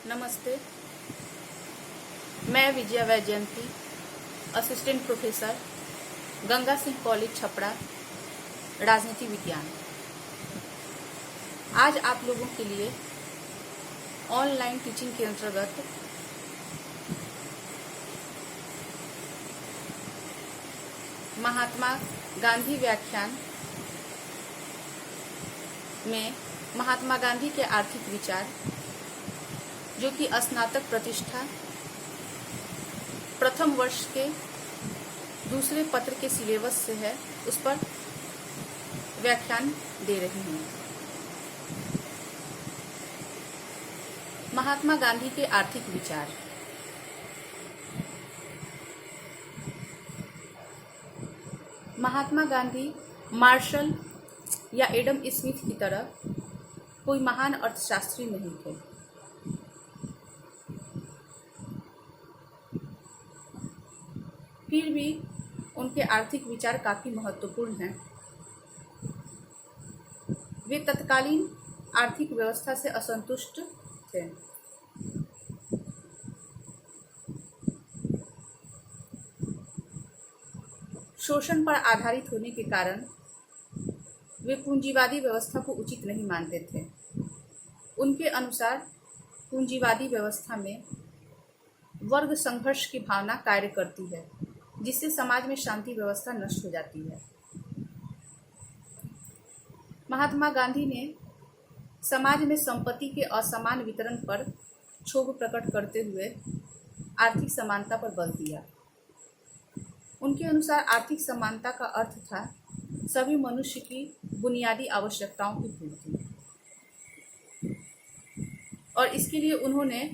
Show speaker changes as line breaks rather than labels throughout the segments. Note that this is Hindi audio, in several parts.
नमस्ते। मैं Vijaya Vaijayanti, assistant professor, Ganga Singh college Chhapra, राजनीति विज्ञान। आज आप लोगों के लिए ऑनलाइन टीचिंग के अंतर्गत महात्मा गांधी व्याख्यान में महात्मा गांधी के आर्थिक विचार, जो कि स्नातक प्रतिष्ठा प्रथम वर्ष के दूसरे पत्र के सिलेबस से है, उस पर व्याख्यान दे रही हूँ। महात्मा गांधी के आर्थिक विचार। महात्मा गांधी मार्शल या एडम स्मिथ की तरह कोई महान अर्थशास्त्री नहीं थे। फिर भी उनके आर्थिक विचार काफी महत्वपूर्ण हैं। वे तत्कालीन आर्थिक व्यवस्था से असंतुष्ट थे। शोषण पर आधारित होने के कारण वे पूंजीवादी व्यवस्था को उचित नहीं मानते थे। उनके अनुसार पूंजीवादी व्यवस्था में वर्ग संघर्ष की भावना कार्य करती है, जिससे समाज में शांति व्यवस्था नष्ट हो जाती है। महात्मा गांधी ने समाज में संपत्ति के असमान वितरण पर क्षोभ प्रकट करते हुए आर्थिक समानता पर बल दिया। उनके अनुसार आर्थिक समानता का अर्थ था सभी मनुष्य की बुनियादी आवश्यकताओं की पूर्ति, और इसके लिए उन्होंने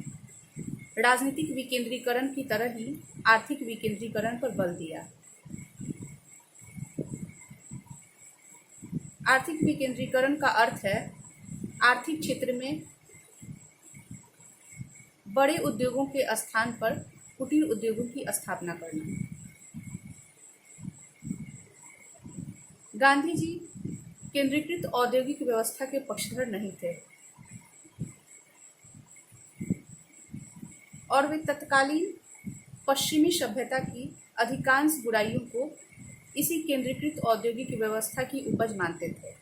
राजनीतिक विकेंद्रीकरण की तरह ही आर्थिक विकेंद्रीकरण पर बल दिया। आर्थिक विकेंद्रीकरण का अर्थ है आर्थिक क्षेत्र में बड़े उद्योगों के स्थान पर कुटीर उद्योगों की स्थापना करना। गांधी जी केंद्रीकृत औद्योगिक व्यवस्था के पक्षधर नहीं थे, और वे तत्कालीन पश्चिमी सभ्यता की अधिकांश बुराइयों को इसी केंद्रीकृत औद्योगिक व्यवस्था की उपज मानते थे।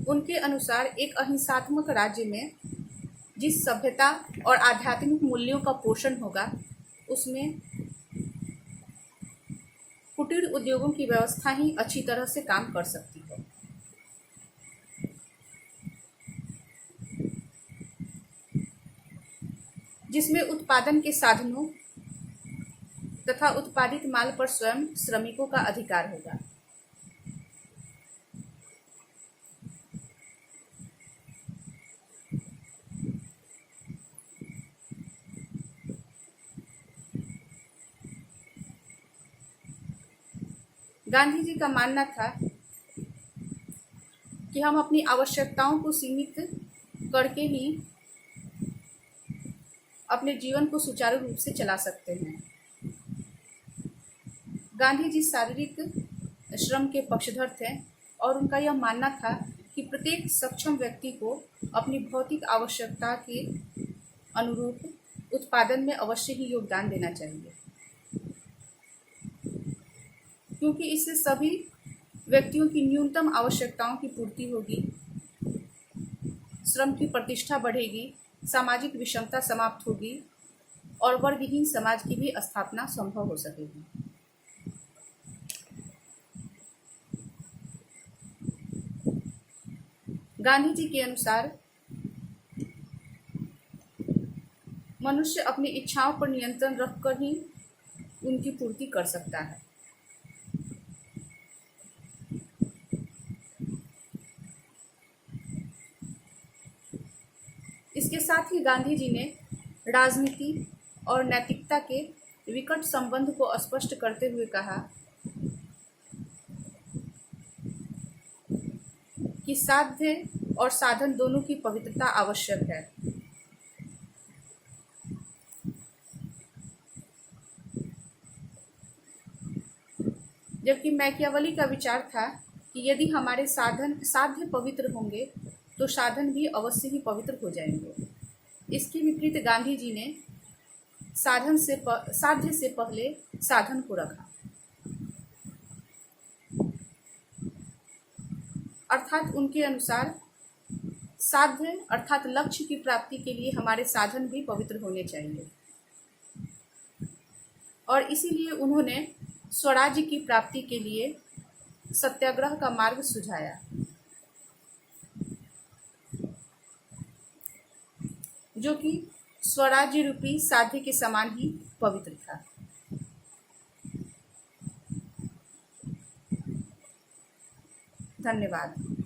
उनके अनुसार एक अहिंसात्मक राज्य में जिस सभ्यता और आध्यात्मिक मूल्यों का पोषण होगा, उसमें कुटीर उद्योगों की व्यवस्था ही अच्छी तरह से काम कर सकती है। जिसमें उत्पादन के साधनों तथा उत्पादित माल पर स्वयं श्रमिकों का अधिकार होगा। गांधी जी का मानना था कि हम अपनी आवश्यकताओं को सीमित करके ही अपने जीवन को सुचारू रूप से चला सकते हैं। गांधी जी शारीरिक श्रम के पक्षधर थे, और उनका यह मानना था कि प्रत्येक सक्षम व्यक्ति को अपनी भौतिक आवश्यकता के अनुरूप उत्पादन में अवश्य ही योगदान देना चाहिए, क्योंकि इससे सभी व्यक्तियों की न्यूनतम आवश्यकताओं की पूर्ति होगी, श्रम की प्रतिष्ठा बढ़ेगी, सामाजिक विषमता समाप्त होगी, और वर्गहीन समाज की भी स्थापना संभव हो सकेगी। गांधी जी के अनुसार मनुष्य अपनी इच्छाओं पर नियंत्रण रखकर ही उनकी पूर्ति कर सकता है। इसके साथ ही गांधी जी ने राजनीति और नैतिकता के विकट संबंध को स्पष्ट करते हुए कहा कि साध्य और साधन दोनों की पवित्रता आवश्यक है। जबकि मैकियावली का विचार था कि यदि हमारे साध्य पवित्र होंगे तो साधन भी अवश्य ही पवित्र हो जाएंगे। इसके विपरीत गांधी जी ने साध्य से पहले साधन को रखा, अर्थात उनके अनुसार साध्य अर्थात लक्ष्य की प्राप्ति के लिए हमारे साधन भी पवित्र होने चाहिए, और इसीलिए उन्होंने स्वराज्य की प्राप्ति के लिए सत्याग्रह का मार्ग सुझाया, जो कि स्वराज्य रूपी साध्य के समान ही पवित्र था। धन्यवाद।